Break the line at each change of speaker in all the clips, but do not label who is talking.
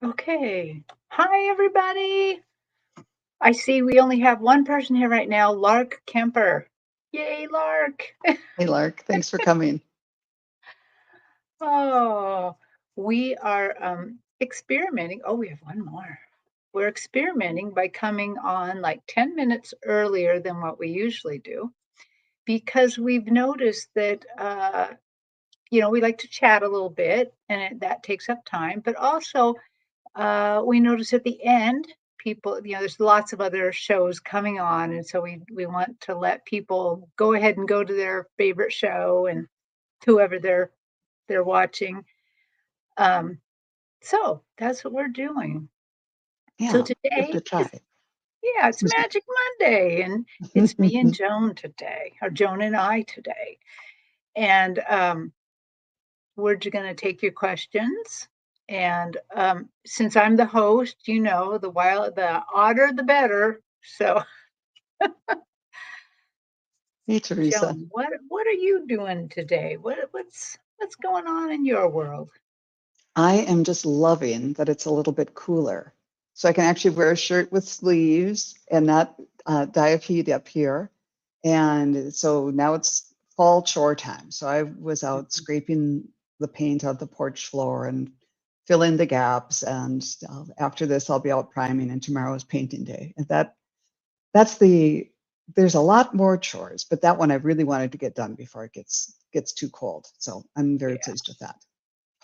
Okay. Hi, everybody. I see we only have one person here right now, Lark Kemper. Yay, Lark.
Hey, Lark, thanks for coming.
Oh, we are experimenting. Oh, we have one more. We're experimenting by coming on like 10 minutes earlier than what we usually do because we've noticed that, we like to chat a little bit and that takes up time, but also we notice at the end, people, there's lots of other shows coming on, and so we want to let people go ahead and go to their favorite show and whoever they're watching. Um, so that's what we're doing. So
Yeah, give it
today
a
is,
try.
yeah, it's
Excuse
Magic Monday, and it's me and Joan today, or Joan and I today, and we're going to take your questions. And since I'm the host, the odder the better. So,
Hey, Teresa.
Joan, what are you doing today? What's going on in your world?
I am just loving that it's a little bit cooler. So I can actually wear a shirt with sleeves and not die of heat up here. And so now it's fall chore time. So I was out scraping the paint out the porch floor and filling the gaps. And after this, I'll be out priming, and tomorrow is painting day. And that's the there's a lot more chores, but that one I really wanted to get done before it gets too cold. So I'm very
Yeah,
pleased with that.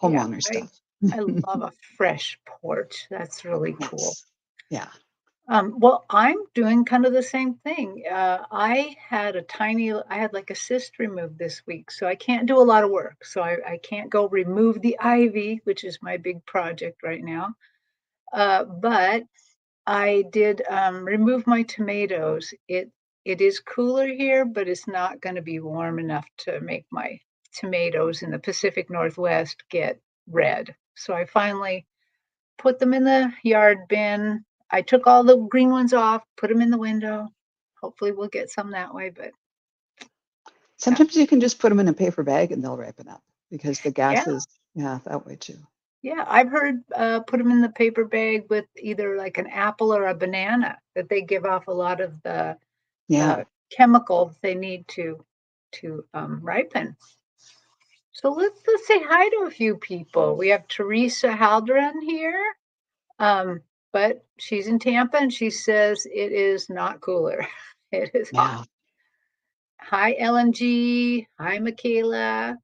yeah.
Homeowner
I
stuff.
I love a fresh porch. That's really cool.
Yes. Yeah.
Well, I'm doing kind of the same thing. I had like a cyst removed this week, so I can't do a lot of work. So I can't go remove the ivy, which is my big project right now. But I did remove my tomatoes. It is cooler here, but it's not going to be warm enough to make my tomatoes in the Pacific Northwest get red. So I finally put them in the yard bin. I took all the green ones off, put them in the window. Hopefully we'll get some that way, but yeah.
Sometimes you can just put them in a paper bag and they'll ripen up because the
Yeah,
gases, yeah, that way too.
yeah. I've heard put them in the paper bag with either like an apple or a banana that they give off a lot of
Yeah.
the chemical they need to ripen. So let's say hi to a few people. We have Teresa Halderan here, um, but she's in Tampa and she says it is not cooler. It is hot.
Yeah.
Hi, LNG. Hi, Michaela.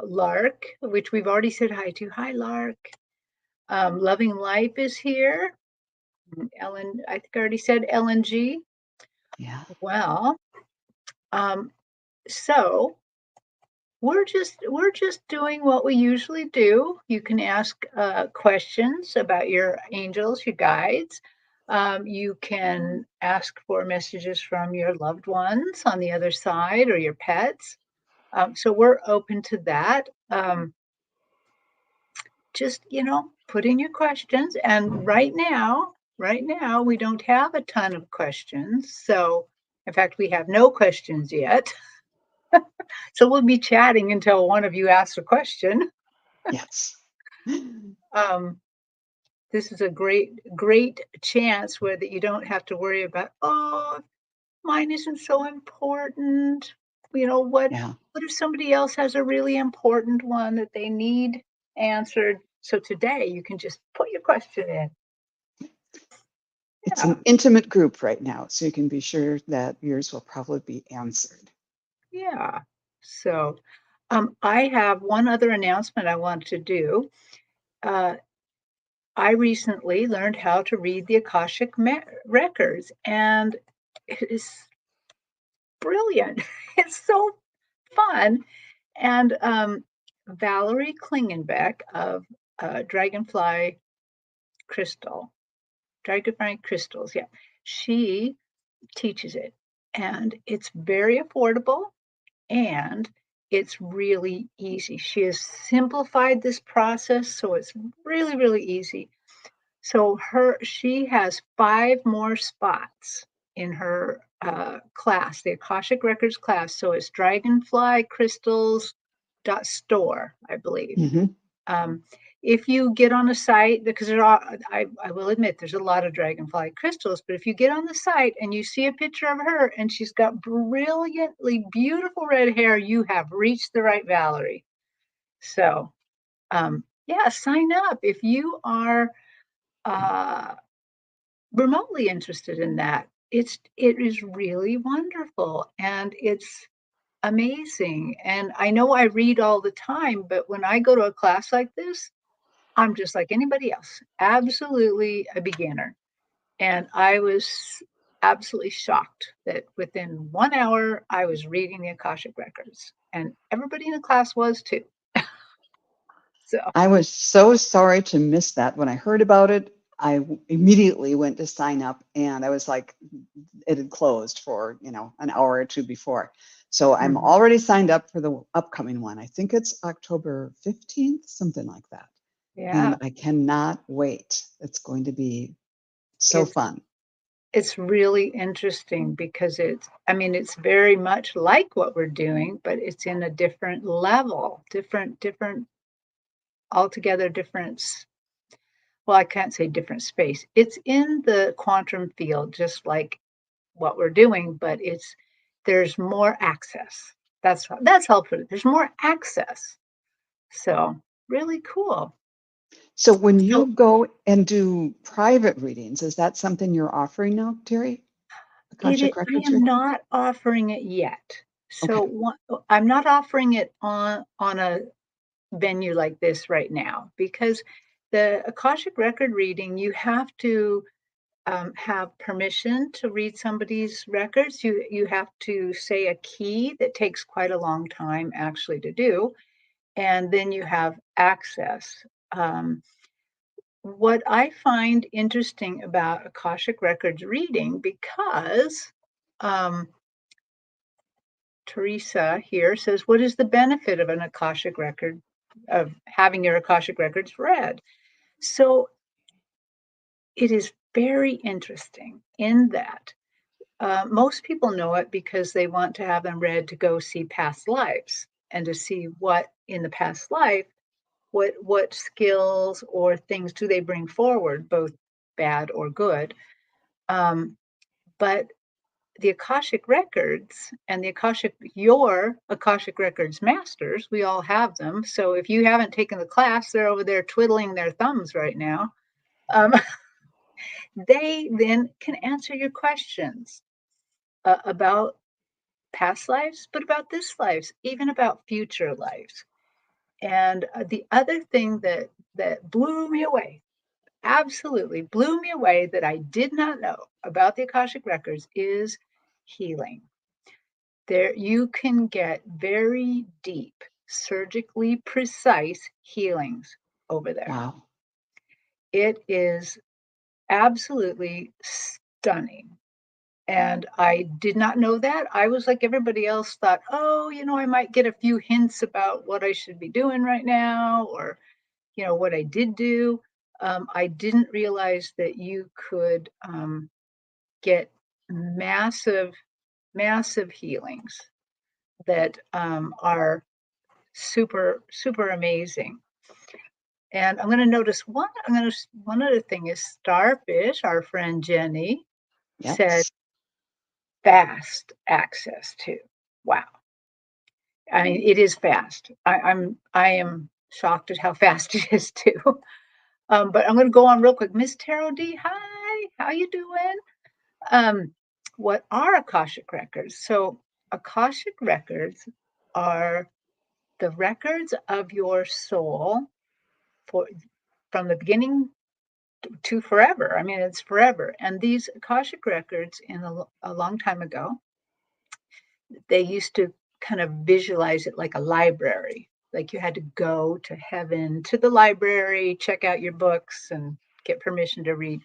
Lark, which we've already said hi to. Hi, Lark. Loving Life is here. Ellen, I think I already said LNG.
Yeah.
Well, um, so we're just doing what we usually do. You can ask questions about your angels, your guides. You can ask for messages from your loved ones on the other side or your pets. So we're open to that. Just put in your questions. And right now, we don't have a ton of questions. So, in fact, we have no questions yet. So we'll be chatting until one of you asks a question.
Yes.
Um, this is a great chance where that you don't have to worry about, oh, mine isn't so important.
Yeah.
What if somebody else has a really important one that they need answered? So today you can just put your question in.
It's
Yeah,
an intimate group right now, so you can be sure that yours will probably be answered.
yeah. So I have one other announcement I want to do. Uh, I recently learned how to read the Akashic records, and it is brilliant. It's so fun. And Valerie Klingenbeck of Dragonfly Crystal, Dragonfly Crystals, yeah, she teaches it, and it's very affordable and it's really easy. She has simplified this process, so it's really, really easy. So she has 5 more spots in her class, the Akashic Records class. So it's Dragonfly Crystals store, I believe.
Hmm.
Um, if you get on a site, because there are, I will admit, there's a lot of dragonfly crystals, but if you get on the site and you see a picture of her and she's got brilliantly beautiful red hair, you have reached the right Valerie. So, yeah, sign up if you are uh, remotely interested in that. It is really wonderful and it's amazing. And I know I read all the time, but when I go to a class like this, I'm just like anybody else, absolutely a beginner. And I was absolutely shocked that within 1 hour, I was reading the Akashic records, and everybody in the class was too. So,
I was so sorry to miss that. When I heard about it, immediately went to sign up, and I was like, it had closed for, an hour or two before. So I'm
mhm,
already signed up for the upcoming one. I think it's October 15th, something like that. And
yeah,
I cannot wait. It's going to be so
it's
fun.
it's really interesting because I mean, it's very much like what we're doing, but it's in a different level, different, altogether different. Well, I can't say different space. It's in the quantum field, just like what we're doing, but there's more access. That's how I'll put it. There's more access. So really cool.
So when
So
you go and do private readings, is that something you're offering now, Terry? Akashic
I
Records
am
reading?
not offering it yet. So
Okay.
I'm not offering it on a venue like this right now because the Akashic record reading, you have to have permission to read somebody's records. You have to say a key that takes quite a long time actually to do, and then you have access. Um, what I find interesting about Akashic records reading, because um, Teresa here says, "What is the benefit of an Akashic record, of having your Akashic records read?" So it is very interesting in that most people know it because they want to have them read to go see past lives and to see what in the past life, what skills or things do they bring forward, both bad or good. Um, but the Akashic records and your Akashic records masters, we all have them. So if you haven't taken the class, they're over there twiddling their thumbs right now. Um, they then can answer your questions about past lives, but about this lives, even about future lives. And the other thing that blew me away, absolutely blew me away, that I did not know about the Akashic records is healing. There you can get very deep, surgically precise healings over there.
Wow.
It is absolutely stunning. And I did not know that. I was like everybody else, thought, oh, I might get a few hints about what I should be doing right now, or, what I did do. I didn't realize that you could get massive, massive healings that are super, super amazing. And I'm going to notice one other thing is Starfish, our friend Jenny, said
Yes.
fast access to. Wow. I mean, it is fast. I am shocked at how fast it is too. But I'm going to go on real quick. Miss Tarot D, hi, how you doing? Um, what are Akashic records? So Akashic records are the records of your soul for from the beginning to forever. I mean, it's forever. And these Akashic records, a long time ago, they used to kind of visualize it like a library. Like you had to go to heaven, to the library, check out your books, and get permission to read.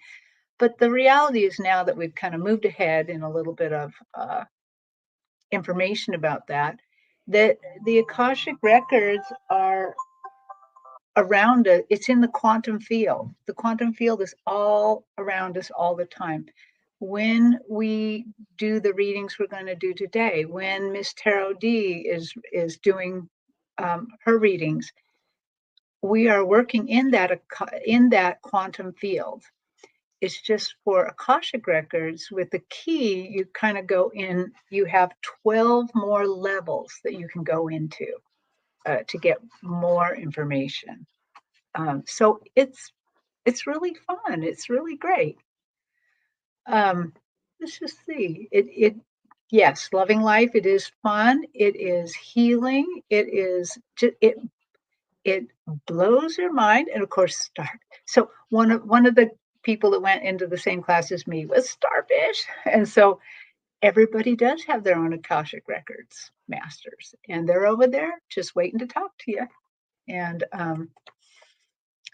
But the reality is now that we've kind of moved ahead in a little bit of information about that, that the Akashic records are around it. It's in the quantum field. The quantum field is all around us all the time. When we do the readings we're going to do today, when Miss Tarot D is doing her readings, we are working in that quantum field. It's just for Akashic records with the key, you kind of go in, you have 12 more levels that you can go into to get more information. So it's really fun. It's really great. Um, let's just see. Yes, loving life. It is fun. It is healing. It blows your mind, and of course, so one of the people that went into the same class as me was starfish, and so everybody does have their own Akashic records masters, and they're over there just waiting to talk to you. And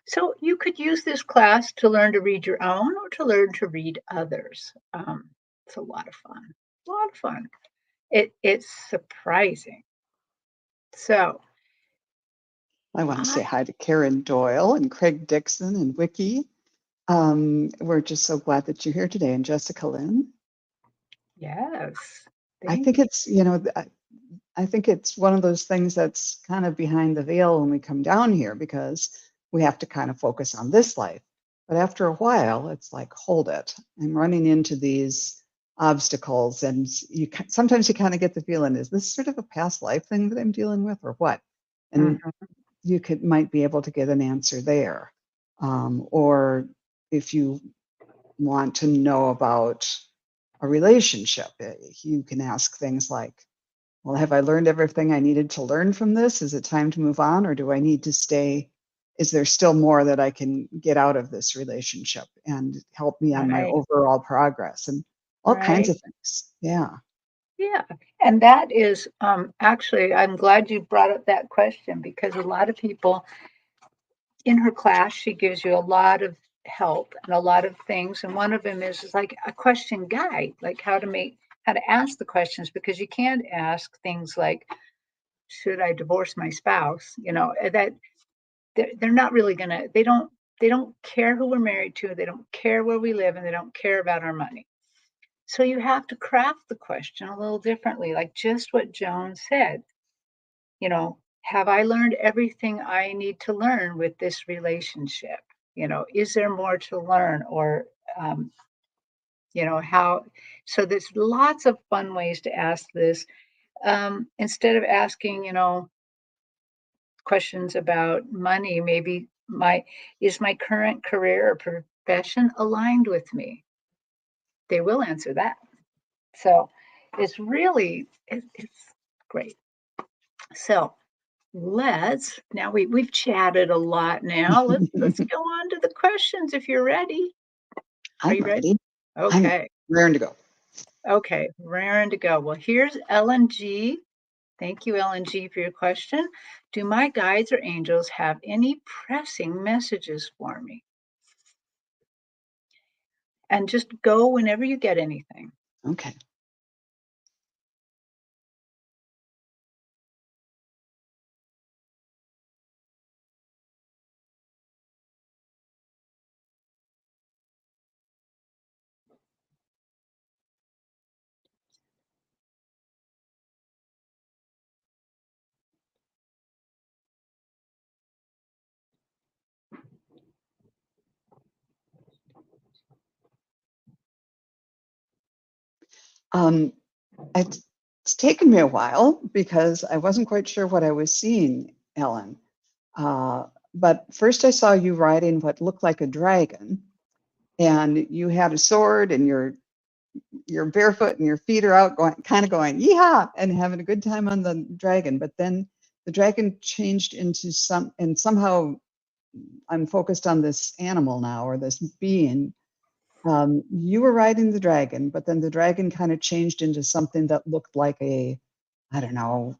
so you could use this class to learn to read your own or to learn to read others. It's a lot of fun. A lot of fun. It's surprising. So
I want to say
I
hi to Karen Doyle and Craig Dixon and Wiki. We're just so glad that you're here today. And Jessica Lynn.
yes,
I
thank
think it's, I think it's one of those things that's kind of behind the veil when we come down here because we have to kind of focus on this life. But after a while, it's like, hold it. I'm running into these obstacles, and sometimes you kind of get the feeling, is this sort of a past life thing that I'm dealing with, or what? And
you.
you might be able to get an answer there. Or if you want to know about a relationship, you can ask things like, well, have I learned everything I needed to learn from this? Is it time to move on, or do I need to stay? Is there still more that I can get out of this relationship and help me on my
Right,
overall progress and all kinds
right.
of things? Yeah.
Yeah. And that is actually, I'm glad you brought up that question because a lot of people in her class, she gives you a lot of help and a lot of things. And one of them is like a question guide, like how to ask the questions because you can't ask things like, should I divorce my spouse? That they're not really gonna, they don't care who we're married to, they don't care where we live, and they don't care about our money. So you have to craft the question a little differently, like just what Joan said. Have I learned everything I need to learn with this relationship? Is there more to learn? Or, um, how? So there's lots of fun ways to ask this. Instead of asking, questions about money, maybe is my current career or profession aligned with me? They will answer that. So it's great. So now we've chatted a lot now. Let's go on to the questions if you're ready. Are
I'm
you ready?
ready. I'm
Okay.
raring to go.
Okay. Raring to go. Well, here's Ellen G. Thank you, Ellen G, for your question. Do my guides or angels have any pressing messages for me? And just go whenever you get anything.
Okay. Um, it's taken me a while because I wasn't quite sure what I was seeing, Ellen. Uh, but first I saw you riding what looked like a dragon, and you had a sword, and you're barefoot, and your feet are out, going yeehaw, and having a good time on the dragon. But then the dragon changed into and somehow I'm focused on this animal now, or this being. You were riding the dragon, but then the dragon kind of changed into something that looked like I don't know,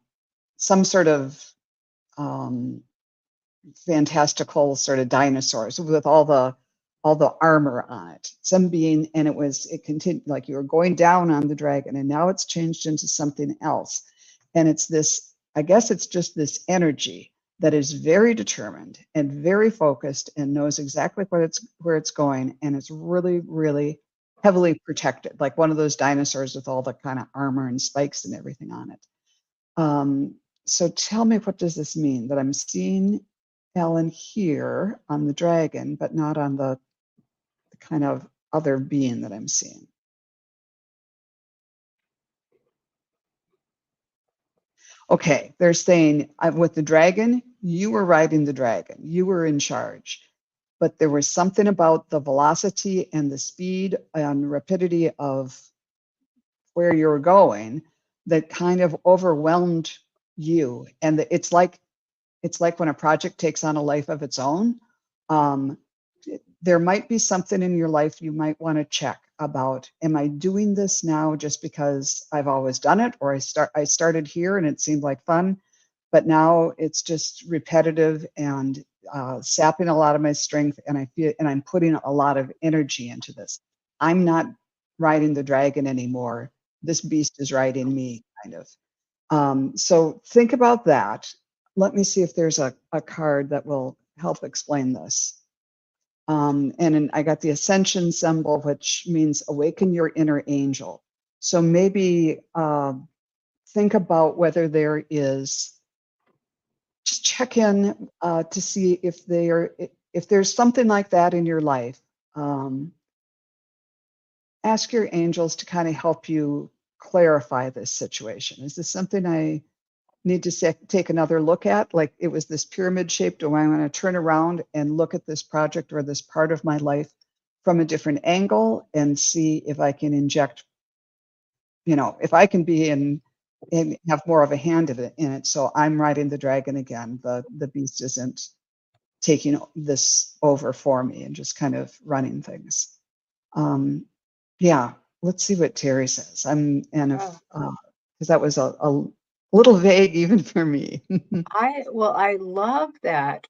some sort of um, fantastical sort of dinosaurs with all the armor on it. Some being, and it continued like you were going down on the dragon, and now it's changed into something else. And it's this, I guess it's just this energy that is very determined and very focused and knows exactly where it's going, and it's really, really heavily protected, like one of those dinosaurs with all the kind of armor and spikes and everything on it. So tell me, what does this mean that I'm seeing Ellen here on the dragon, but not on the kind of other being that I'm seeing. Okay, they're saying with the dragon, you were riding the dragon, you were in charge, but there was something about the velocity and the speed and rapidity of where you were going that kind of overwhelmed you. And it's like when a project takes on a life of its own. Um, there might be something in your life you might want to check about. Am I doing this now just because I've always done it, or I started here and it seemed like fun, but now it's just repetitive and sapping a lot of my strength, and I'm putting a lot of energy into this. I'm not riding the dragon anymore. This beast is riding me, kind of. So think about that. Let me see if there's a card that will help explain this. I got the ascension symbol, which means awaken your inner angel. So maybe think about whether there is, just check in to see if there's something like that in your life. Ask your angels to kind of help you clarify this situation. Is this something I need to take another look at? Like, it was this pyramid shape. Do I want to turn around and look at this project or this part of my life from a different angle and see if I can inject, if I can be in and have more of a hand in it. So I'm riding the dragon again. The beast isn't taking this over for me and just kind of running things. Yeah, let's see what Terry says. Because that was a little vague even for me.
I love that.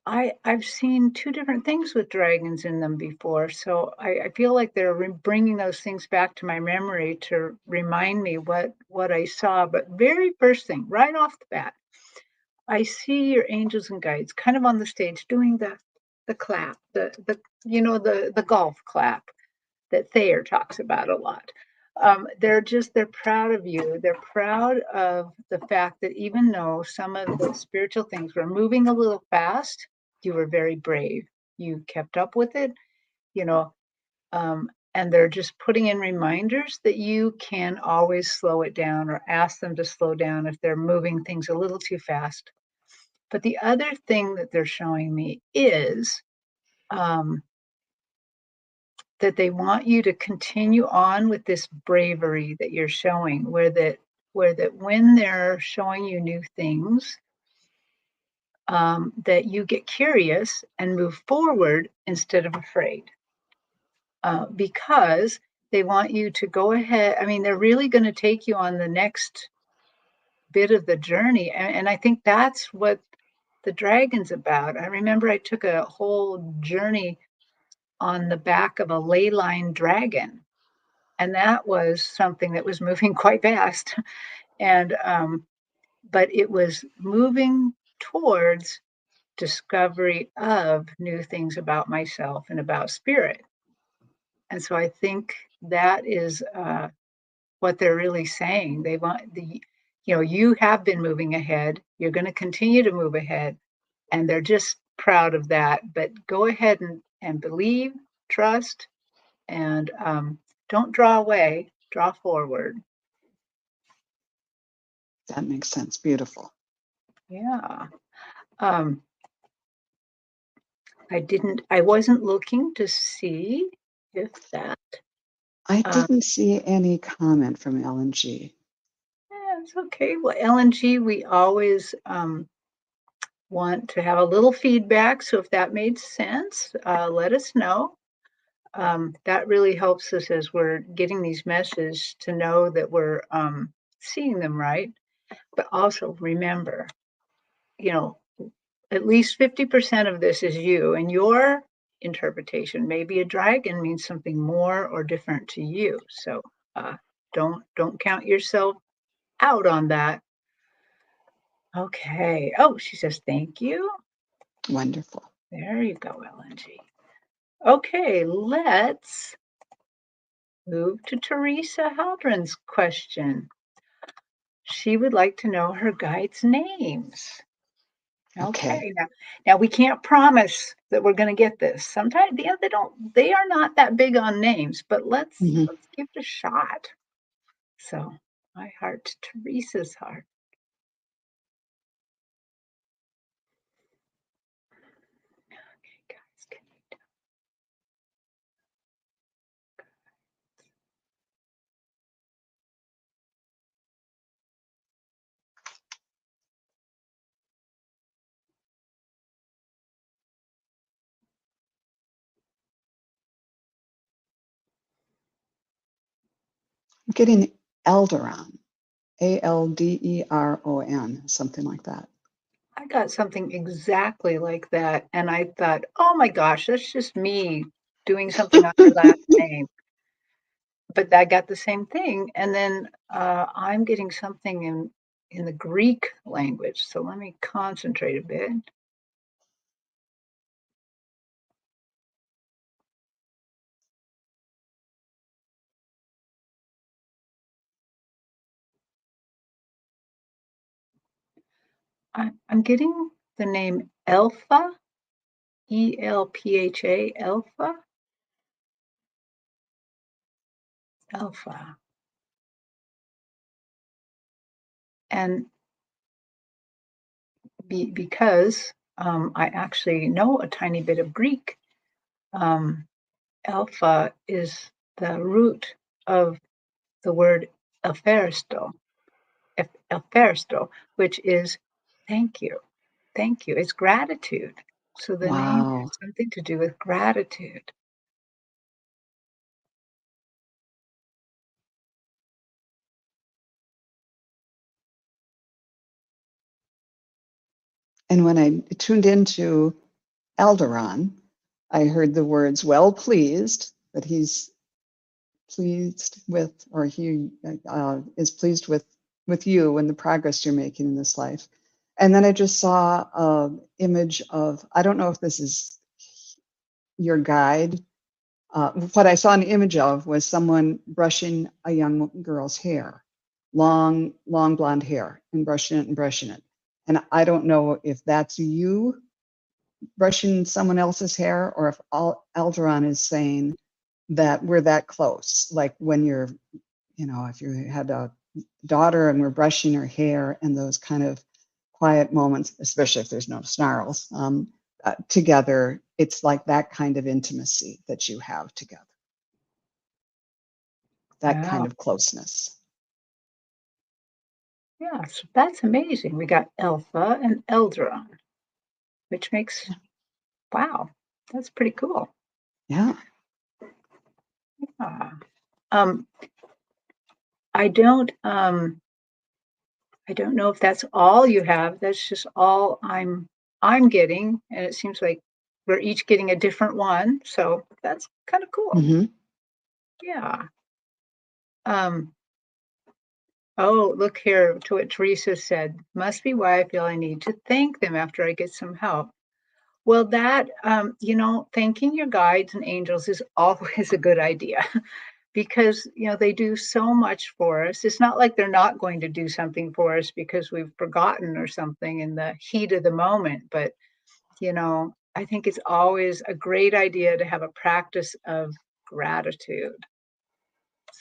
I've seen two different things with dragons in them before, so I feel like they're bringing those things back to my memory to remind me what I saw. But very first thing, right off the bat, I see your angels and guides kind of on the stage doing the clap, the golf clap that Thayer talks about a lot. They're proud of you. They're proud of the fact that even though some of the spiritual things were moving a little fast, you were very brave. You kept up with it, you know, and they're just putting in reminders that you can always slow it down or ask them to slow down if they're moving things a little too fast. But the other thing that they're showing me is um, that they want you to continue on with this bravery that you're showing, where that when they're showing you new things, that you get curious and move forward instead of afraid, because they want you to go ahead. I mean, they're really going to take you on the next bit of the journey, and I think that's what the dragon's about. I remember I took a whole journey on the back of a ley line dragon, and that was something that was moving quite fast. And but it was moving towards discovery of new things about myself and about spirit. And so I think that is what they're really saying. They want you have been moving ahead. You're going to continue to move ahead, and they're just proud of that. But go ahead and believe, trust, and don't draw away, draw forward.
That makes sense. Beautiful.
Yeah. Um, I wasn't looking to see if that,
I
um,
didn't see any comment from LNG.
it's okay. Well, LNG, we always want to have a little feedback. So if that made sense, let us know. That really helps us as we're getting these messages to know that we're seeing them right. But also remember, you know, at least 50% of this is you and your interpretation. Maybe a dragon means something more or different to you. So uh, don't count yourself out on that. Okay. Oh, she says thank you.
Wonderful.
There you go, LNG. Okay, let's move to Teresa Haldren's question. She would like to know her guides' names.
Okay.
Okay, now we can't promise that we're gonna get this. Sometimes, they are not that big on names, but
Mhm.
let's give it a shot. So, my heart to Teresa's heart. Guys,
I'm getting Alderon, Alderon, something like that.
I got something exactly like that, and I thought, "Oh my gosh, that's just me doing something on her last name." But I got the same thing, and then, I'm getting something in the Greek language, so let me concentrate a bit. I'm getting the name Elpha, Elpha, Elpha, Elpha, and because, I actually know a tiny bit of Greek, um, Alpha is the root of the word "eferisto," eferisto, which is "thank you." Thank you. It's gratitude. So the name
Wow.
has something to do with gratitude.
And when I tuned into Alderon, I heard the words well pleased, that he's pleased with, or he is pleased with you and the progress you're making in this life. And then I just saw an image of, I don't know if this is your guide. What I saw an image of was someone brushing a young girl's hair, long blonde hair, and brushing it and brushing it. And I don't know if that's you brushing someone else's hair, or if Alderon is saying that we're that close. Like when you're, if you had a daughter and we're brushing her hair, and those kind of quiet moments, especially if there's no snarls, together, it's like that kind of intimacy that you have together, that kind
Wow.
of closeness.
Yeah, so that's amazing. We got Alpha and Eldron, which makes, wow, that's pretty cool.
Yeah.
Ah, um, I don't, um, I don't know if that's all you have. That's just all I'm getting, and it seems like we're each getting a different one, so that's kind of cool.
Hmm.
Yeah. Um, oh, look here to what Teresa said. Must be why I feel I need to thank them after I get some help. Well, thanking your guides and angels is always a good idea because, they do so much for us. It's not like they're not going to do something for us because we've forgotten or something in the heat of the moment. But, I think it's always a great idea to have a practice of gratitude.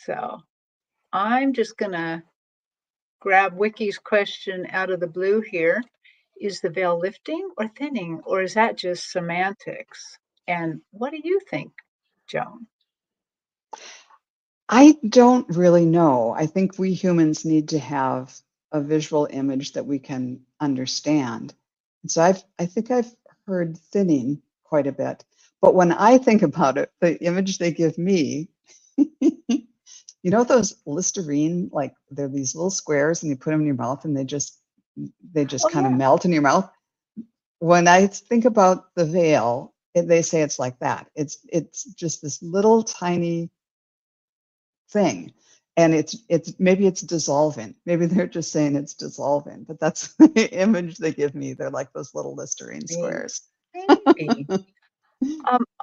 So I'm just going to grab Wiki's question out of the blue here. Is the veil lifting or thinning, or is that just semantics? And what do you think, Joan?
I don't really know. I think we humans need to have a visual image that we can understand. And so I think I've heard thinning quite a bit. But when I think about it, the image they give me, those Listerine, like they're these little squares and you put them in your mouth and they just
Oh,
kind of
yeah.
melt in your mouth. When I think about the veil, they say it's like that. It's just this little tiny thing, and it's maybe it's dissolving. Maybe they're just saying it's dissolving, but that's the image they give me. They're like those little Listerine
Maybe.
squares.
Maybe.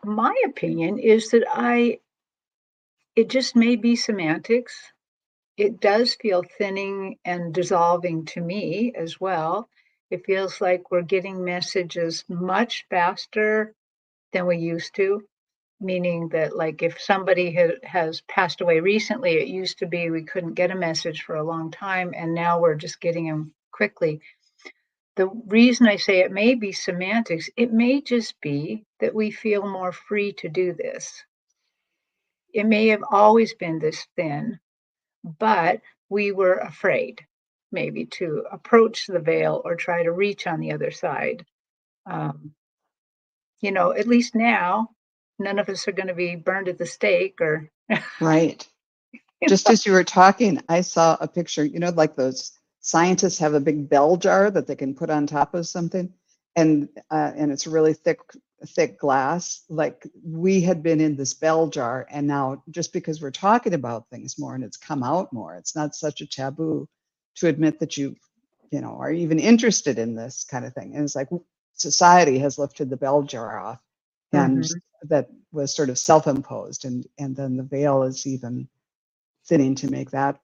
My opinion is that it just may be semantics. it does feel thinning and dissolving to me as well. It feels like we're getting messages much faster than we used to, meaning that, like, if somebody has passed away recently, it used to be we couldn't get a message for a long time, and now we're just getting them quickly. The reason I say it may be semantics, it may just be that we feel more free to do this. It may have always been this thin, but we were afraid maybe to approach the veil or try to reach on the other side. Um, at least now, none of us are going to be burned at the stake or,
Right.
you
Just
know.
as you were talking, I saw a picture, like those scientists have a big bell jar that they can put on top of something, and it's really thick glass. Like we had been in this bell jar, and now just because we're talking about things more and it's come out more, it's not such a taboo to admit that are even interested in this kind of thing. And it's like society has lifted the bell jar off, and
Mhm,
that was sort of self-imposed, and then the veil is even thinning to make that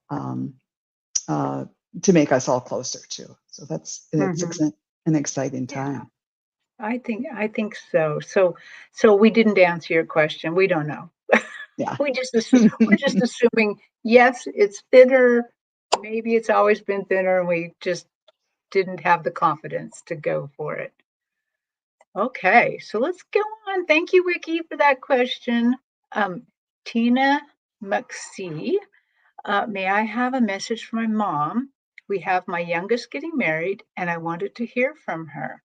uh, to make us all closer too. So it's
mhm.
an exciting
Yeah,
time.
I think so. So we didn't answer your question. We don't know.
Yeah.
We're just assuming, yes, it's thinner. Maybe it's always been thinner, and we just didn't have the confidence to go for it. Okay, so let's go on. Thank you, Vicky, for that question. Um, Tina McSee, may I have a message from my mom? We have my youngest getting married, and I wanted to hear from her.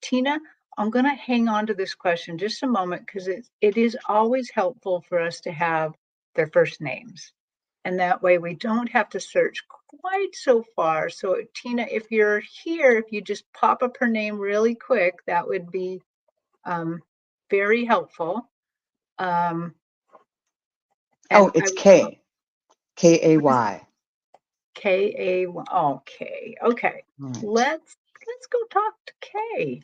Tina, I'm going to hang on to this question just a moment because it is always helpful for us to have their first names. And that way we don't have to search quite so far. So, Tina, if you're here, if you just pop up her name really quick, that would be um, very helpful. Um,
Oh,
and I
it's
would, what is
Kay.
K A? Okay, okay.
All right.
Let's go talk to Kay.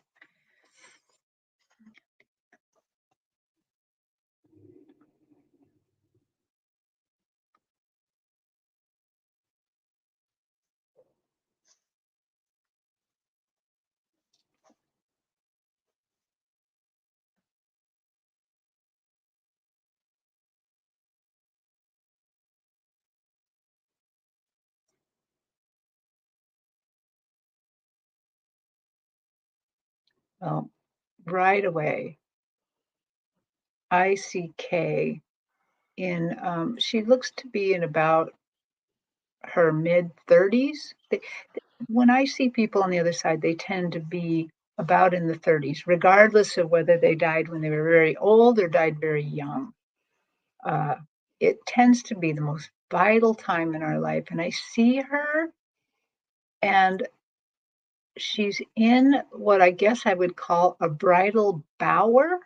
Well, right away, I see Kay in. She looks to be in about her mid 30s. When I see people on the other side, they tend to be about in the 30s, regardless of whether they died when they were very old or died very young. Uh, it tends to be the most vital time in our life. And I see her, and she's in what I guess I would call a bridal bower.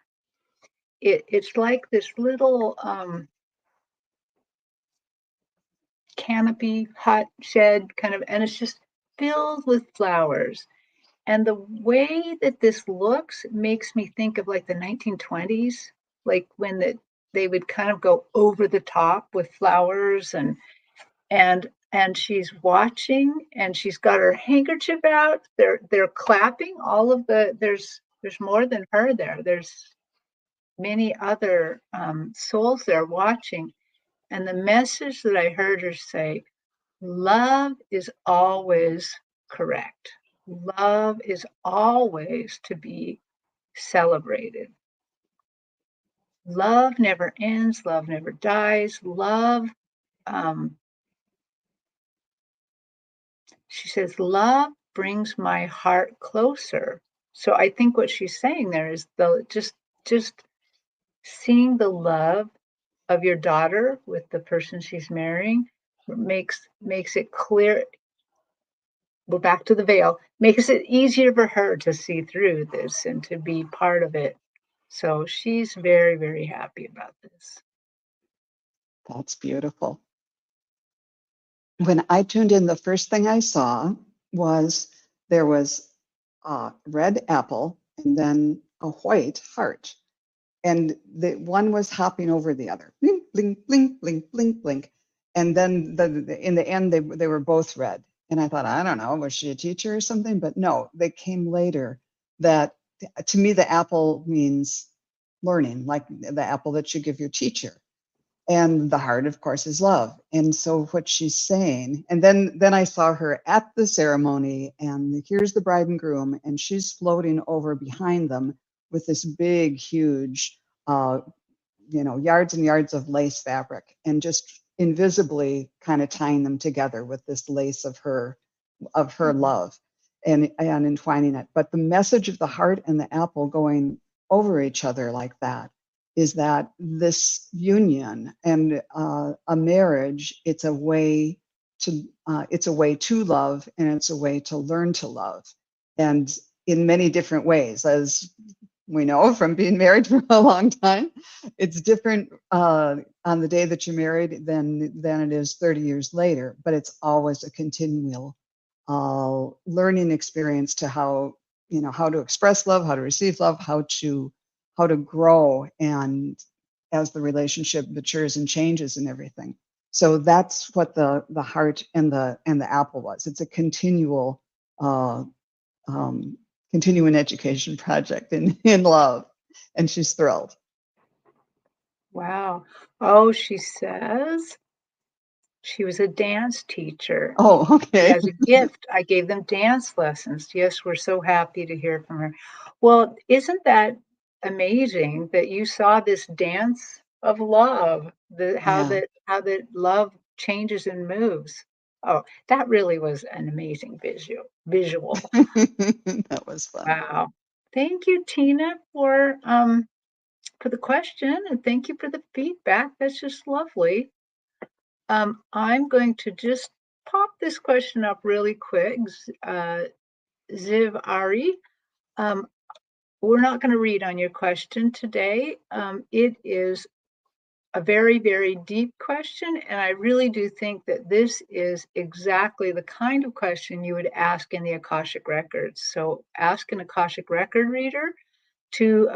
It's like this little canopy, hut, shed kind of, and it's just filled with flowers. And the way that this looks makes me think of like the 1920s, like when they would kind of go over the top with flowers and she's watching and she's got her handkerchief out. They're clapping. All of there's more than her there. There's many other souls there watching. And the message that I heard her say, love is always correct. Love is always to be celebrated. Love never ends. Love never dies. Um, she says, love brings my heart closer. So I think what she's saying there is just seeing the love of your daughter with the person she's marrying makes it clear. We're back to the veil, makes it easier for her to see through this and to be part of it. So she's very, very happy about this.
That's beautiful. When I tuned in, the first thing I saw was there was a red apple and then a white heart. And the one was hopping over the other. Blink, blink, blink, blink, blink, blink. And then in the end, they were both red. And I thought, I don't know, was she a teacher or something? But no, they came later. That to me, the apple means learning, like the apple that you give your teacher. And the heart, of course, is love. And so what she's saying, and then I saw her at the ceremony, and here's the bride and groom, and she's floating over behind them with this big, huge, uh, yards and yards of lace fabric, and just invisibly kind of tying them together with this lace of her love, and entwining it. But the message of the heart and the apple going over each other like that is that this union and a marriage, it's a way to love, and it's a way to learn to love, and in many different ways, as we know from being married for a long time. It's different on the day that you're married than it is 30 years later, but it's always a continual learning experience to how to express love, how to receive love, how to grow, and as the relationship matures and changes and everything. So that's what the heart and the apple was. It's a uh, um, continuing education project in love, and she's thrilled.
Wow. Oh, she says she was a dance teacher.
Oh, okay.
As a gift, I gave them dance lessons. Yes, we're so happy to hear from her. Well, isn't that amazing that you saw this dance of love,
Yeah.
how that love changes and moves? Oh, that really was an amazing visual.
That was fun.
Wow. Thank you, Tina, for the question, and thank you for the feedback. That's just lovely. I'm going to just pop this question up really quick. Ziv Ari, um, we're not going to read on your question today. It is a very, very deep question, and I really do think that this is exactly the kind of question you would ask in the Akashic Records. So ask an Akashic Record reader to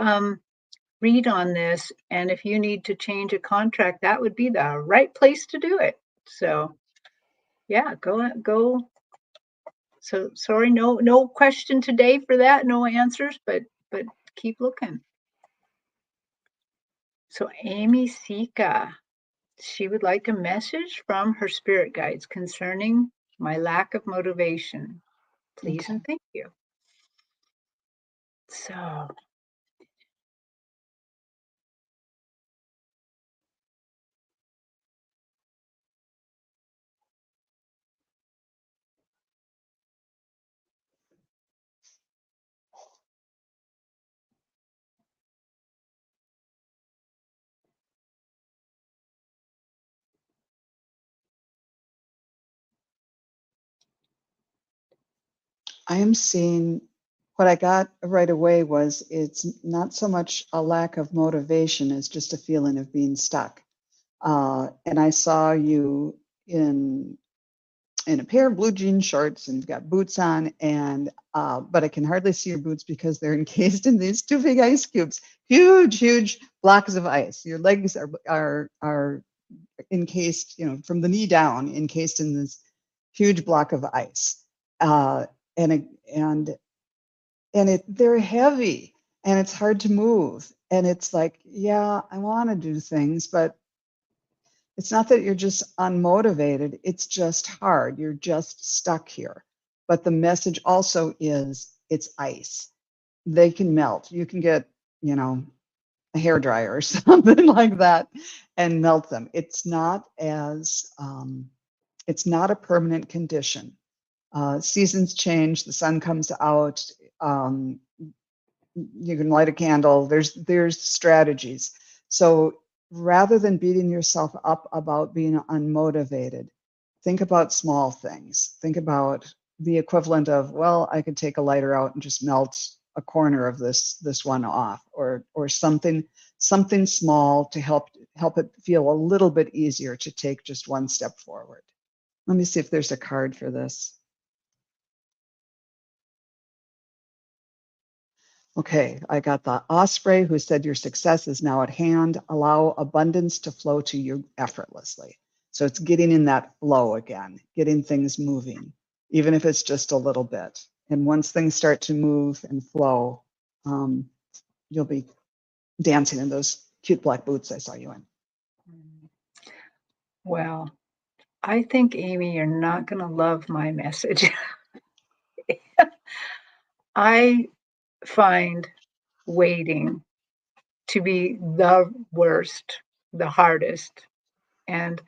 read on this, and if you need to change a contract, that would be the right place to do it. So yeah, go. So sorry, no question today for that, no answers, but keep looking. So Amy Sika, she would like a message from her spirit guides concerning my lack of motivation. Please
Okay.
and thank you. So
I am seeing what I got right away was it's not so much a lack of motivation as just a feeling of being stuck. And I saw you in in a pair of blue jean shorts, and you've got boots on, and but I can hardly see your boots because they're encased in these two big ice cubes, huge blocks of ice. Your legs are encased, from the knee down, encased in this huge block of ice, uh, and they're heavy, and it's hard to move, and it's like, yeah, I want to do things, but it's not that you're just unmotivated, it's just hard. You're just stuck here. But the message also is it's ice. They can melt. You can get, a hair dryer or something like that and melt them. It's not a permanent condition. Seasons change, the sun comes out, um, you can light a candle. There's strategies. So rather than beating yourself up about being unmotivated, think about small things. Think about the equivalent of, well, I could take a lighter out and just melt a corner of this one off, or something small to help it feel a little bit easier to take just one step forward. Let me see if there's a card for this. Okay, I got the osprey who said your success is now at hand. Allow abundance to flow to you effortlessly. So it's getting in that flow again, getting things moving, even if it's just a little bit. And once things start to move and flow, you'll be dancing in those cute black boots I saw you in.
Well, I think, Amy, you're not going to love my message. I find waiting to be the worst, the hardest. And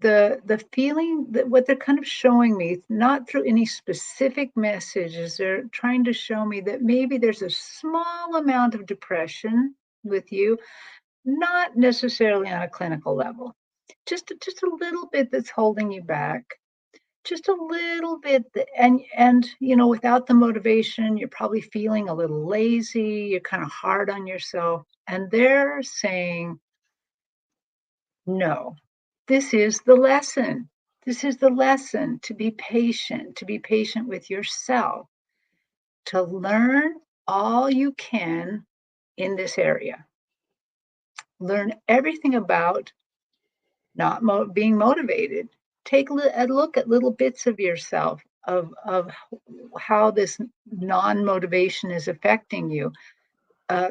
the feeling that what they're kind of showing me, not through any specific messages, they're trying to show me that maybe there's a small amount of depression with you, not necessarily on a clinical level, just a little bit that's holding you back, just a little bit. And without the motivation, you're probably feeling a little lazy, you're kind of hard on yourself, and they're saying, no, this is the lesson. This is the lesson to be patient with yourself, to learn all you can in this area. Learn everything about not being motivated. Take a look at little bits of yourself, of how this non-motivation is affecting you.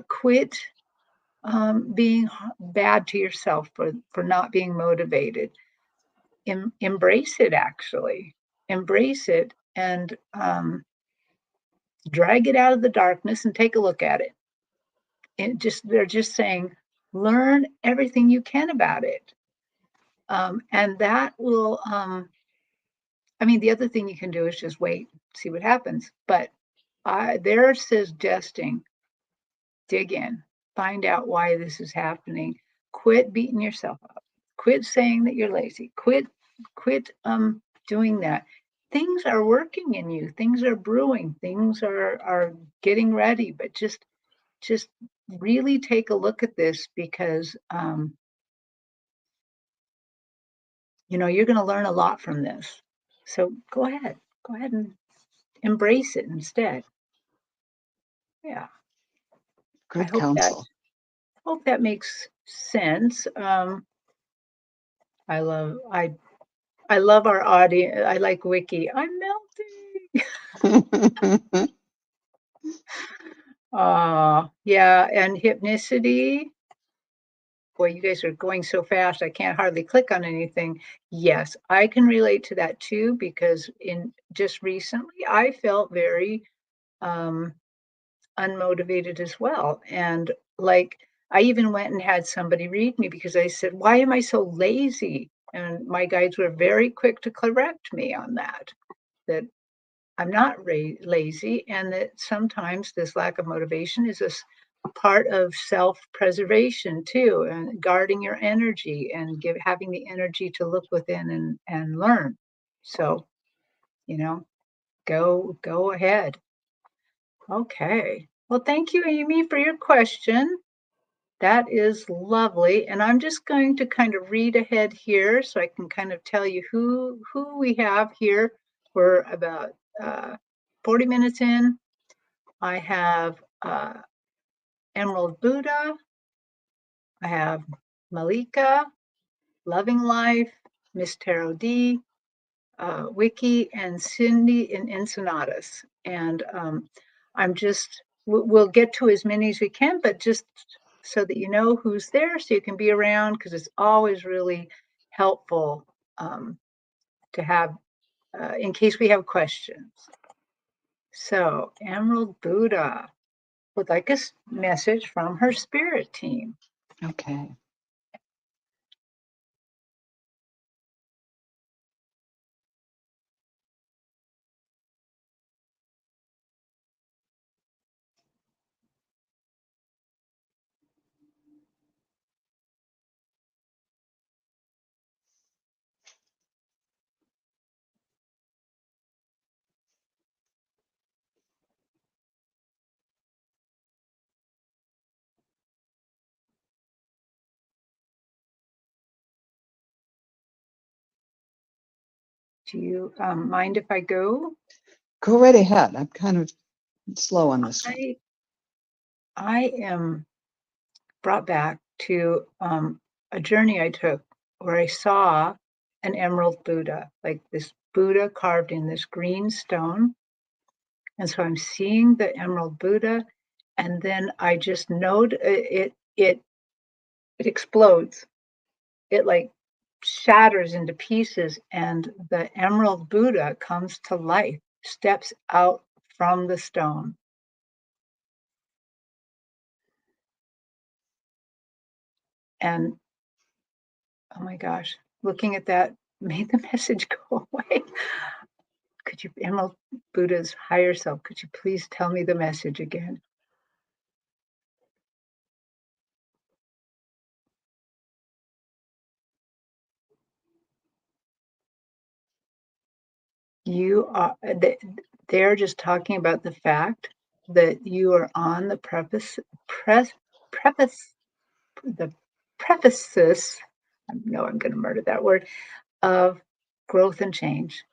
Quit being bad to yourself for not being motivated. Embrace it, actually. Embrace it and drag it out of the darkness and take a look at it. They're just saying, learn everything you can about it. And that will, the other thing you can do is just wait, see what happens. But they're suggesting dig in, find out why this is happening. Quit beating yourself up. Quit saying that you're lazy. Quit doing that. Things are working in you. Things are brewing. Things are getting ready. But just really take a look at this, because you're going to learn a lot from this. So go ahead and embrace it instead. Yeah.
Good counsel.
Hope that makes sense. I love our audience. I like Wiki. I'm melting. Yeah, and hypnicity. Boy, you guys are going so fast, I can't hardly click on anything. Yes, I can relate to that too, because in just recently, I felt very unmotivated as well. And like, I even went and had somebody read me because I said, why am I so lazy? And my guides were very quick to correct me on that I'm not lazy, and that sometimes this lack of motivation is a part of self-preservation too, and guarding your energy and having the energy to look within and learn. So, go ahead. Okay. Well, thank you, Amy, for your question. That is lovely. And I'm just going to kind of read ahead here so I can kind of tell you who we have here. We're about 40 minutes in. I have Emerald Buddha. I have Malika, Loving Life, Miss Tarot D, Wiki, and Cindy in Ensenadas. And we'll get to as many as we can, but just so that you know who's there, so you can be around, because it's always really helpful to have, in case we have questions. So Emerald Buddha would like a message from her spirit team.
Okay.
Do you mind if I go?
Go right ahead. I'm kind of slow on this one.
I am brought back to a journey I took where I saw an emerald Buddha, like this Buddha carved in this green stone. And so I'm seeing the emerald Buddha, and then I just know it explodes. It like shatters into pieces, and the emerald Buddha comes to life, steps out from the stone. And oh my gosh, looking at that made the message go away. Could you, Emerald Buddha's higher self, could you please tell me the message again? You are, they're just talking about the fact that you are on the preface, the prefaces, I know I'm going to murder that word, of growth and change,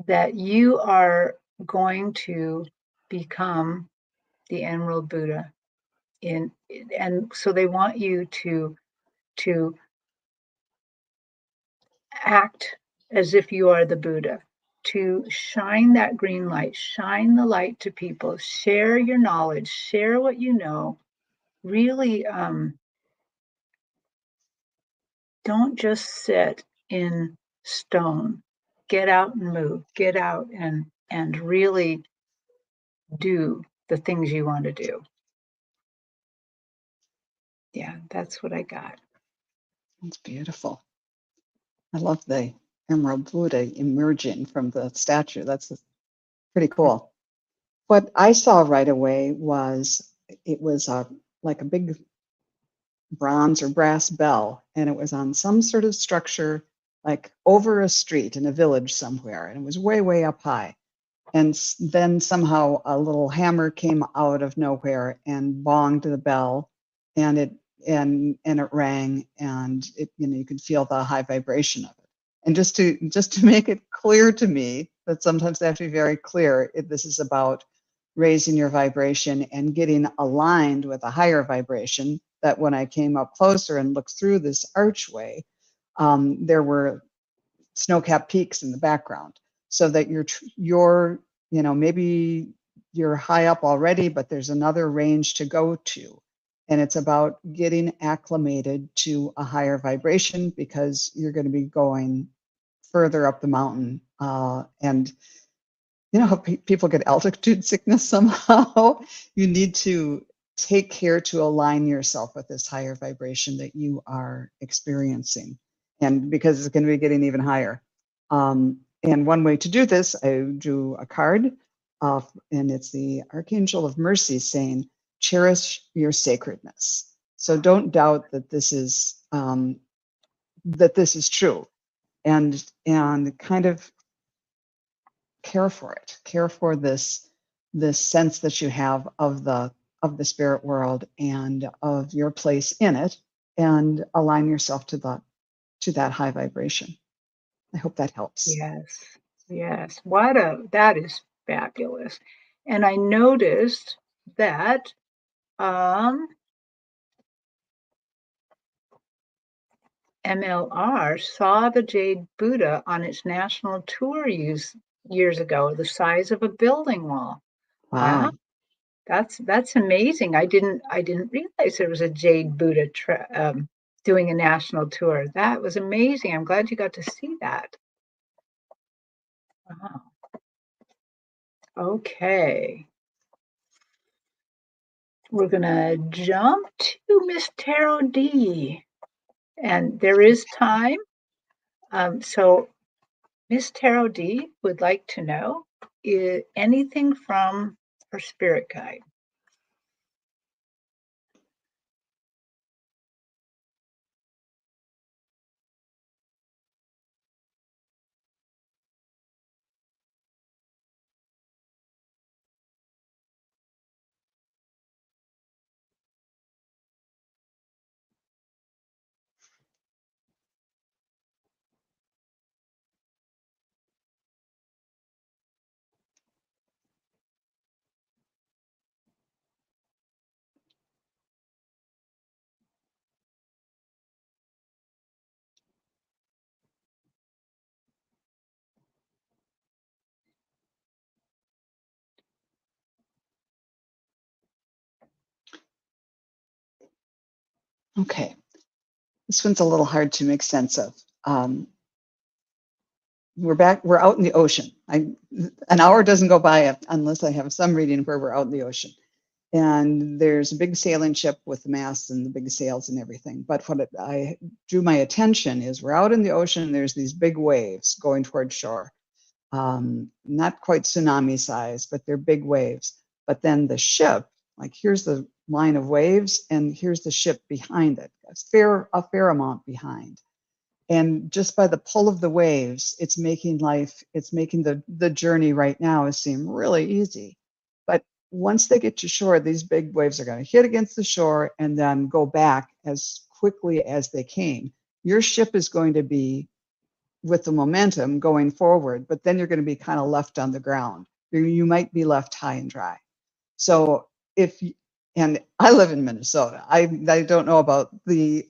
that you are going to become the Emerald Buddha in, and so they want you to act as if you are the Buddha, to shine that green light, shine the light to people, share your knowledge, share what you know. Really, don't just sit in stone. Get out and move. Get out and really do the things you want to do. Yeah, that's what I got.
That's beautiful. I love the Emerald Buddha emerging from the statue. That's pretty cool. What I saw right away was it was like a big bronze or brass bell, and it was on some sort of structure like over a street in a village somewhere, and it was way, way up high. And then somehow a little hammer came out of nowhere and bonged the bell, and it rang, and it, you know, you could feel the high vibration of it. And just to make it clear to me that sometimes they have to be very clear, this is about raising your vibration and getting aligned with a higher vibration. That when I came up closer and looked through this archway, there were snow-capped peaks in the background, so that you're, you know, maybe you're high up already, but there's another range to go to, and it's about getting acclimated to a higher vibration because you're going to be going further up the mountain, and you know how people get altitude sickness somehow. You need to take care to align yourself with this higher vibration that you are experiencing, and because it's going to be getting even higher. And one way to do this, I drew a card, and it's the Archangel of Mercy saying, "Cherish your sacredness." So don't doubt that this is true, and kind of care for it, care for this sense that you have of the spirit world and of your place in it, and align yourself to that high vibration. I hope that helps.
Yes, yes. That is fabulous. And I noticed that um, MLR saw the Jade Buddha on its national tour years ago, the size of a building wall. Wow,
Wow.
that's amazing. I didn't realize there was a Jade Buddha doing a national tour. That was amazing. I'm glad you got to see that. Wow. Okay. We're gonna jump to Miss Tarot D. And there is time. So Miss Tarot D would like to know anything from her spirit guide.
Okay. This one's a little hard to make sense of. We're out in the ocean. An hour doesn't go by unless I have some reading where we're out in the ocean. And there's a big sailing ship with the masts and the big sails and everything. But what I drew my attention is we're out in the ocean, and there's these big waves going toward shore. Not quite tsunami size, but they're big waves. But then the ship, like here's the line of waves, and here's the ship behind it, a fair amount behind. And just by the pull of the waves, it's making the journey right now seem really easy. But once they get to shore, these big waves are going to hit against the shore and then go back as quickly as they came. Your ship is going to be with the momentum going forward, but then you're going to be kind of left on the ground. You might be left high and dry. So and I live in Minnesota. I don't know about the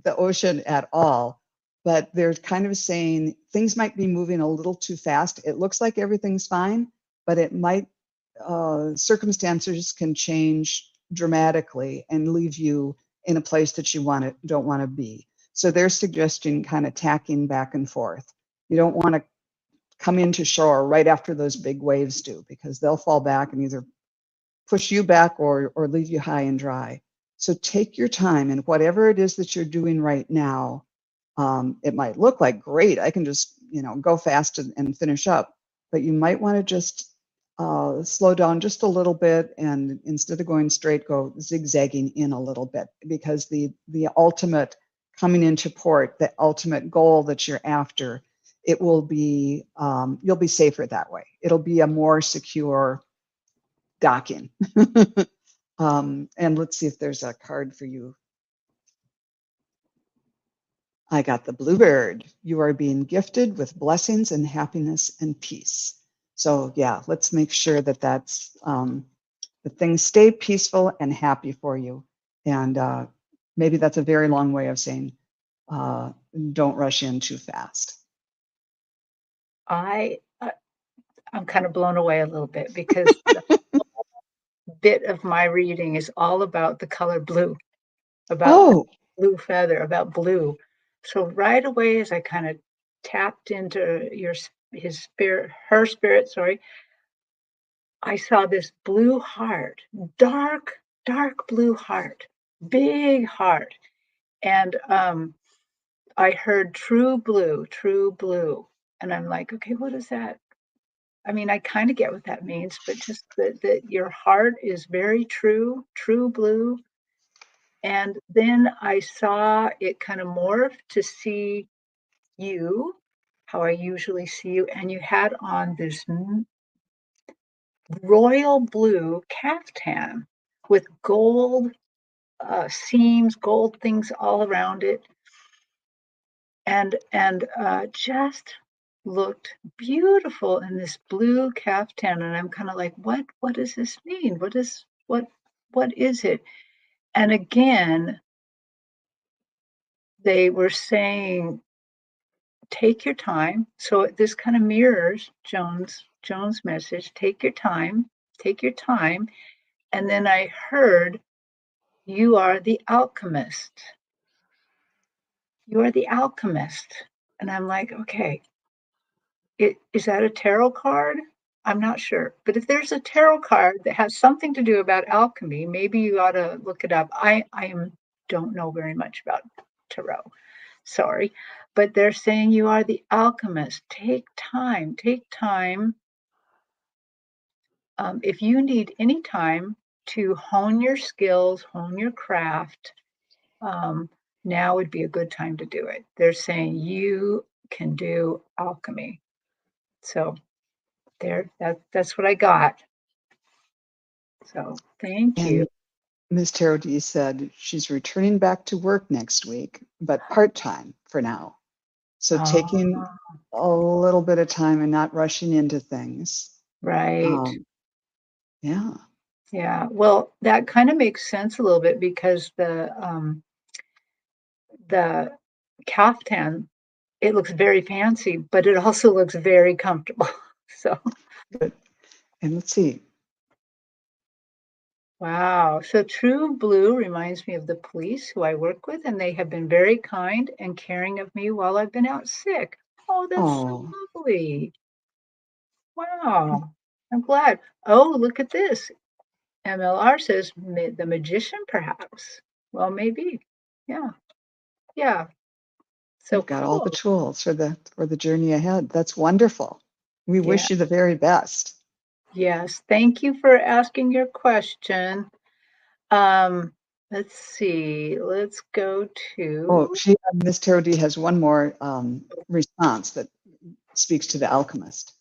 ocean at all, but they're kind of saying things might be moving a little too fast. It looks like everything's fine, but it might circumstances can change dramatically and leave you in a place that you don't want to be. So they're suggesting kind of tacking back and forth. You don't want to come into shore right after those big waves do, because they'll fall back and either push you back or leave you high and dry. So take your time, and whatever it is that you're doing right now, it might look like great, I can just go fast and finish up, but you might want to just slow down just a little bit, and instead of going straight, go zigzagging in a little bit, because the ultimate coming into port, the ultimate goal that you're after, it will be you'll be safer that way. It'll be a more secure docking. And let's see if there's a card for you. I got the bluebird. You are being gifted with blessings and happiness and peace. So yeah, let's make sure that that's that things stay peaceful and happy for you. And maybe that's a very long way of saying don't rush in too fast.
I'm kind of blown away a little bit because the bit of my reading is all about the color blue, about
Oh,
blue feather, about blue. So right away, as I kind of tapped into her spirit, sorry, I saw this blue heart, dark, dark blue heart, big heart. And I heard true blue, true blue. And I'm like, okay, what is that? I mean, I kind of get what that means, but just that your heart is very true, true blue. And then I saw it kind of morph to see you, how I usually see you, and you had on this royal blue caftan with gold seams, gold things all around it, and just looked beautiful in this blue caftan. And I'm kind of like, what does this mean? What is it? And again, they were saying, take your time. So this kind of mirrors Joan's message. Take your time. Take your time. And then I heard, you are the alchemist. You are the alchemist. And I'm like, okay, is that a tarot card? I'm not sure. But if there's a tarot card that has something to do about alchemy, maybe you ought to look it up. Don't know very much about tarot. Sorry. But they're saying you are the alchemist. Take time. Take time. If you need any time to hone your skills, hone your craft, um, now would be a good time to do it. They're saying you can do alchemy. So that's what I got. So thank you.
and Ms. Tarody said she's returning back to work next week, but part-time for now. So taking
Oh,
a little bit of time and not rushing into things.
right.
Yeah.
Yeah. Well, that kind of makes sense a little bit because the caftan, it looks very fancy, but it also looks very comfortable. So
Good. And let's see.
Wow. So True Blue reminds me of the police who I work with, and they have been very kind and caring of me while I've been out sick. Oh, that's so
Oh,
lovely. Wow. I'm glad. Oh, look at this. MLR says the magician, perhaps. Well, maybe. Yeah. Yeah. So
you've got all the
cool.
tools for the journey ahead. That's wonderful. We
Yeah.
wish you the very best.
Yes. Thank you for asking your question. Um, let's see. Let's go
Oh,
to.
Miss Terry D has one more response that speaks to the alchemist.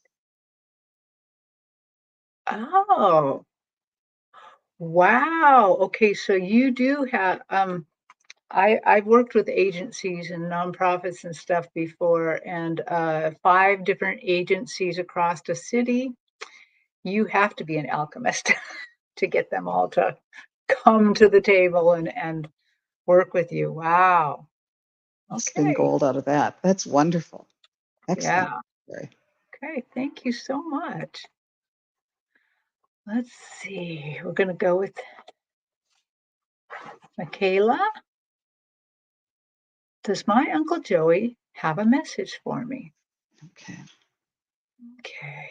Oh, wow. Okay, so you do have I've worked with agencies and nonprofits and stuff before, and 5 different agencies across the city. You have to be an alchemist to get them all to come to the table and work with you. Wow.
Spin
Okay.
gold out of that. That's wonderful. Excellent.
Yeah.
Terry.
Okay. Thank you so much. Let's see. We're going to go with Michaela. Does my Uncle Joey have a message for me?
Okay.
Okay.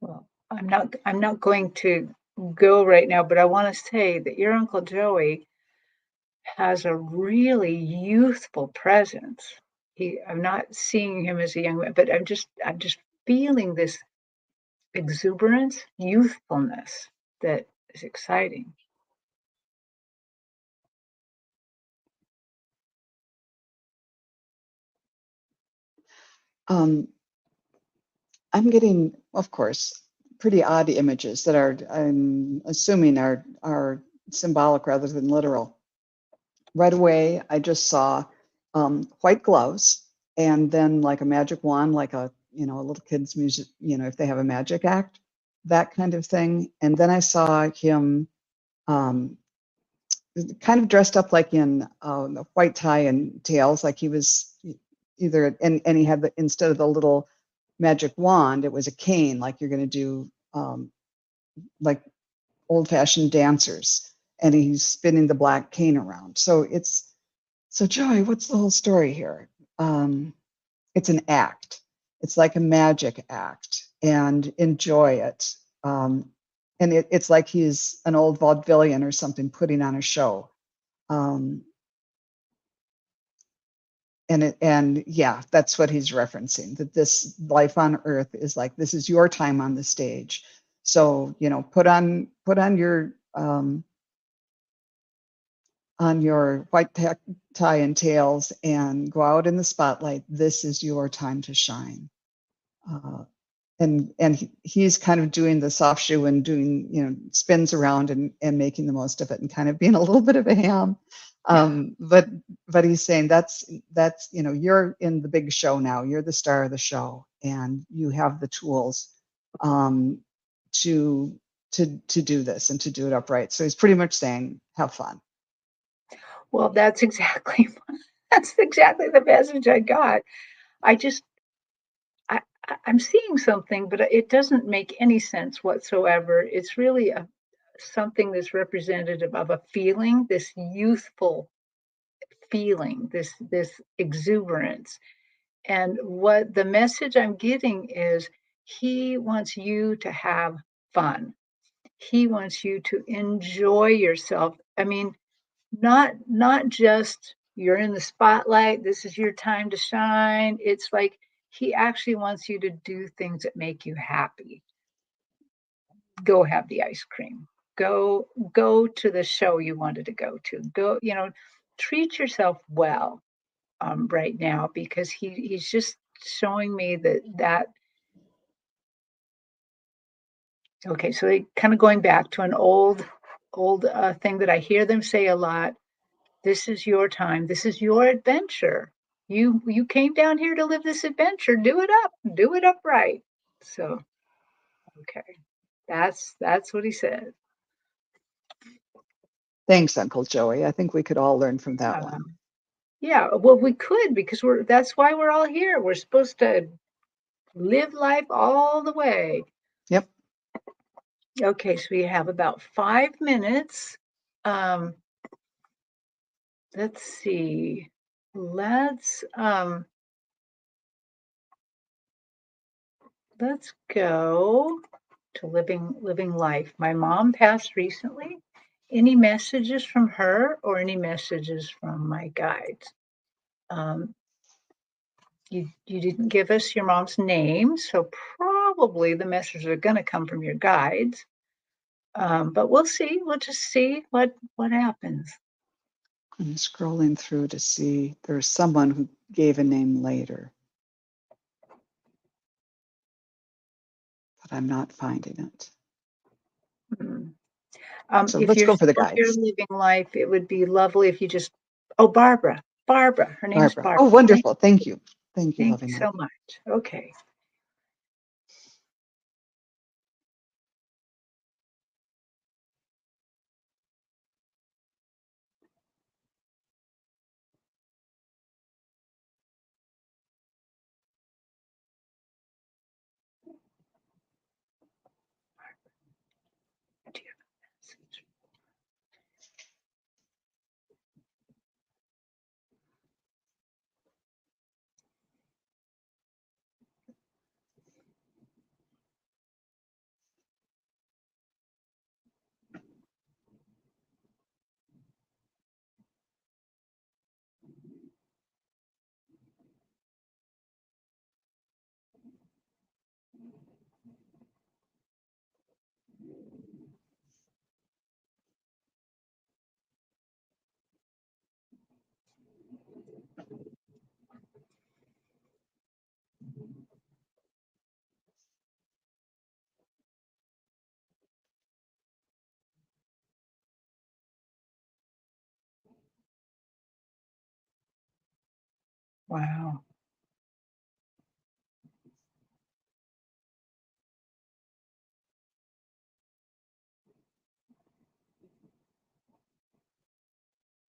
Well, I'm not going to go right now, but I want to say that your Uncle Joey has a really youthful presence. I'm not seeing him as a young man, but I'm just feeling this exuberance, youthfulness that is exciting.
Um, I'm getting, of course, pretty odd images that are, I'm assuming, are symbolic rather than literal. Right away, I just saw white gloves and then like a magic wand, like a little kid's music, if they have a magic act, that kind of thing. And then I saw him um, kind of dressed up like in the white tie and tails, like he was either, and he had instead of the little magic wand, it was a cane, like you're going to do like old fashioned dancers. And he's spinning the black cane around. So, Joy, what's the whole story here? It's an act. It's like a magic act, and enjoy it. And it's like he's an old vaudevillian or something putting on a show. Um, and yeah, that's what he's referencing. That this life on Earth is like this is your time on the stage. So put on your white tie and tails and go out in the spotlight. This is your time to shine. Uh, and he's kind of doing the soft shoe and doing spins around and making the most of it and kind of being a little bit of a ham. But he's saying that's you're in the big show now. You're the star of the show, and you have the tools um, to to do this and to do it upright. So he's pretty much saying, have fun.
Well, that's exactly that's exactly the message I got. I just I'm seeing something, but it doesn't make any sense whatsoever. It's really something that's representative of a feeling, this youthful feeling, this exuberance. And what the message I'm getting is he wants you to have fun. He wants you to enjoy yourself. I mean, not just you're in the spotlight, this is your time to shine. It's like he actually wants you to do things that make you happy. Go have the ice cream. Go to the show you wanted to go to. Go, treat yourself well, right now, because he's just showing me that okay, so kind of going back to an old thing that I hear them say a lot. This is your time. This is your adventure. You came down here to live this adventure. Do it up. Do it up right. So, okay. That's what he said.
Thanks, Uncle Joey. I think we could all learn from that
Uh,
one.
yeah, well, we could because that's why we're all here. We're supposed to live life all the way.
Yep.
Okay, so we have about 5 minutes. Um, let's see. Let's go to living life. My mom passed recently. Any messages from her or any messages from my guides? Um, you didn't give us your mom's name, so probably the messages are going to come from your guides. But we'll see. We'll just see what happens.
I'm scrolling through to see there's someone who gave a name later, but I'm not finding it.
Mm.
So
If
let's
you're
go for the
still here
guides.
living life, it would be lovely if you just. Oh, Barbara. Barbara. Her name's
Barbara.
Barbara.
Oh, wonderful. Thank you. Thank you,
Thank you
loving
so
light.
much. Okay. Wow.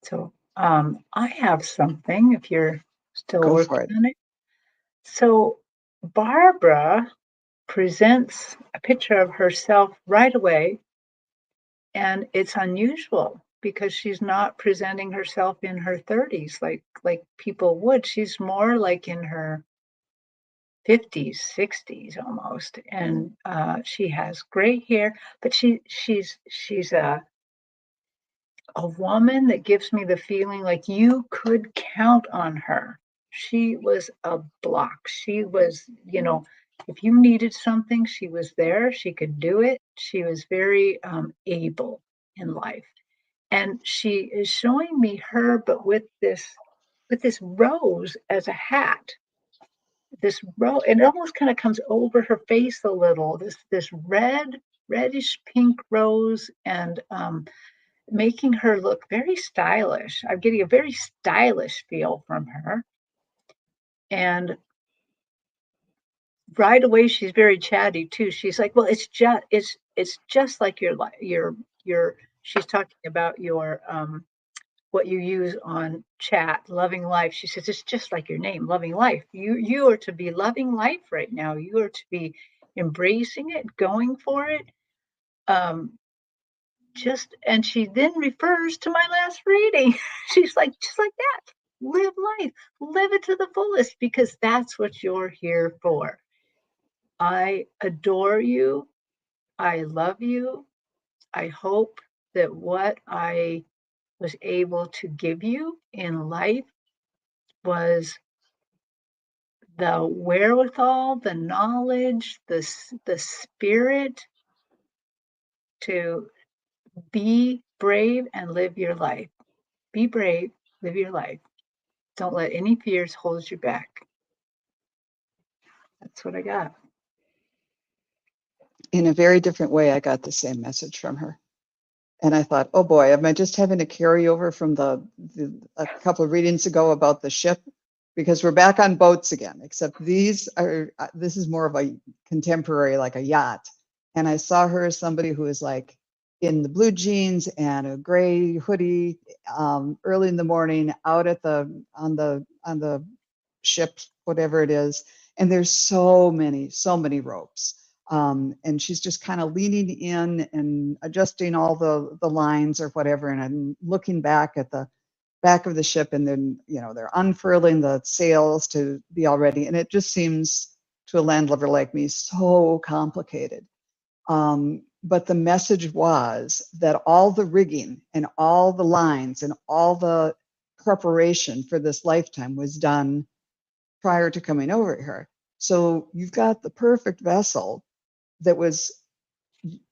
So, I have something if you're still
Go for
working
it.
on it. So, Barbara presents a picture of herself right away, and it's unusual because she's not presenting herself in her 30s like people would. She's more like in her 50s, 60s almost, and she has gray hair, but she's a woman that gives me the feeling like you could count on her. She was a block. She was, if you needed something, she was there. She could do it. She was very able in life. And she is showing me her, but with this rose as a hat. This rose, and it almost kind of comes over her face a little. This reddish pink rose, and making her look very stylish. I'm getting a very stylish feel from her. And right away she's very chatty too. She's like, "Well, it's just like your she's talking about your what you use on chat, loving life. She says it's just like your name, loving life. You are to be loving life right now. You are to be embracing it, going for it. Um Just and she then refers to my last reading. She's like, "Just like that. Live life. Live it to the fullest because that's what you're here for. I adore you. I love you. I hope that what I was able to give you in life was the wherewithal, the knowledge, the spirit to be brave and live your life. Be brave, live your life. Don't let any fears hold you back. That's what I got.
In a very different way, I got the same message from her. And I thought, oh boy, am I just having a carryover from a couple of readings ago about the ship? Because we're back on boats again, except this is more of a contemporary, like a yacht. And I saw her as somebody who is like in the blue jeans and a gray hoodie, early in the morning, out at on the ship, whatever it is. And there's so many ropes. And she's just kind of leaning in and adjusting all the lines or whatever. And I'm looking back at the back of the ship, and then they're unfurling the sails to be all ready. And it just seems to a landlubber like me so complicated. But the message was that all the rigging and all the lines and all the preparation for this lifetime was done prior to coming over here. So you've got the perfect vessel that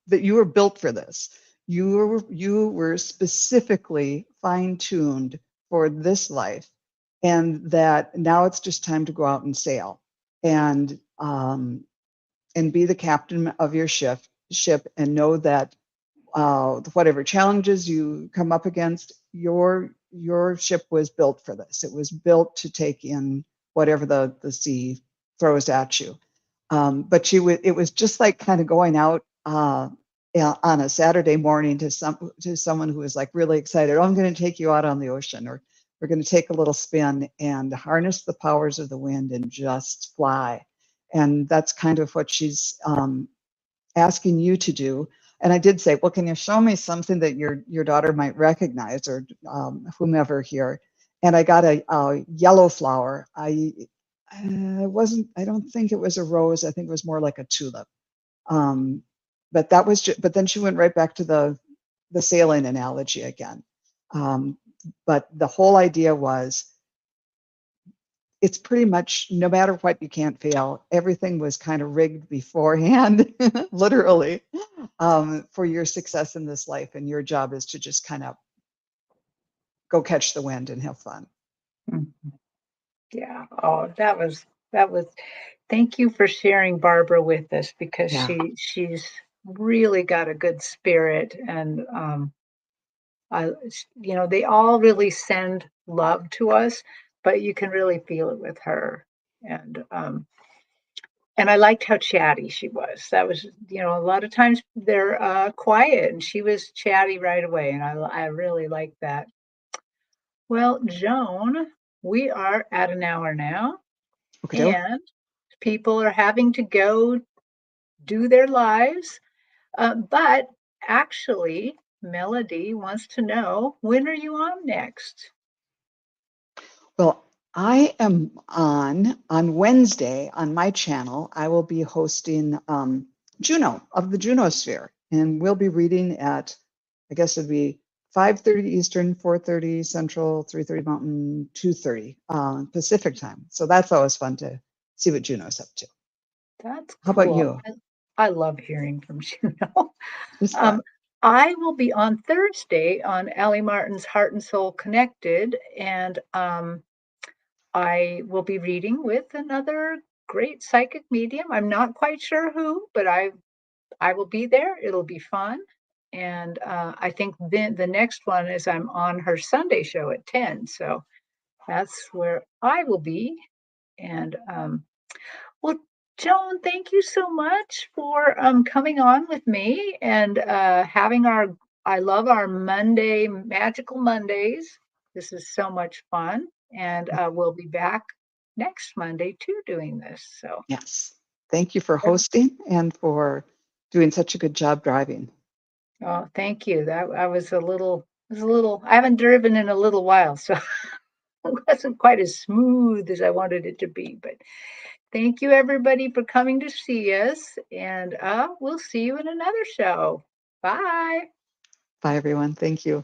you were built for this. You were specifically fine-tuned for this life, and that now it's just time to go out and sail and be the captain of your ship and know that whatever challenges you come up against, your ship was built for this. It was built to take in whatever the sea throws at you. But it was just like kind of going out on a Saturday morning to someone who was like really excited. Oh, I'm going to take you out on the ocean, or we're going to take a little spin and harness the powers of the wind and just fly. And that's kind of what she's asking you to do. And I did say, well, can you show me something that your daughter might recognize, or whomever here? And I got a yellow flower. I don't think it was a rose. I think it was more like a tulip. But but then she went right back to the sailing analogy again. But the whole idea was, it's pretty much no matter what, you can't fail. Everything was kind of rigged beforehand, literally, for your success in this life. And your job is to just kind of go catch the wind and have fun.
Mhm. Yeah. Oh, that was. Thank you for sharing Barbara with us, because
Yeah.
she's really got a good spirit, and they all really send love to us, but you can really feel it with her. And I liked how chatty she was. That was, a lot of times they're quiet, and she was chatty right away, and I really liked that. Well, Joan, we are at an hour now,
Okay, doke.
and people are having to go do their lives. But actually, Melody wants to know, when are you on next?
Well, I am on Wednesday on my channel. I will be hosting Juno of the Juno Sphere, and we'll be reading at, I guess it'd be 5:30 Eastern, 4:30 Central, 3:30 Mountain, 2:30 Pacific time. So that's always fun to see what Juno's up to.
That's
How about
cool.
you?
I love hearing from Juno.
Just
Um,
fun.
I will be on Thursday on Allie Martin's Heart and Soul Connected, and I will be reading with another great psychic medium. I'm not quite sure who, but I will be there. It'll be fun. And I think then the next one is I'm on her Sunday show at 10. So that's where I will be. And well, Joan, thank you so much for coming on with me and having I love our Magical Mondays. This is so much fun. And we'll be back next Monday too doing this. So,
Yes. Thank you for hosting and for doing such a good job driving.
oh, thank you. I haven't driven in a little while, so it wasn't quite as smooth as I wanted it to be. But thank you, everybody, for coming to see us. And we'll see you in another show. Bye.
Bye, everyone. Thank you.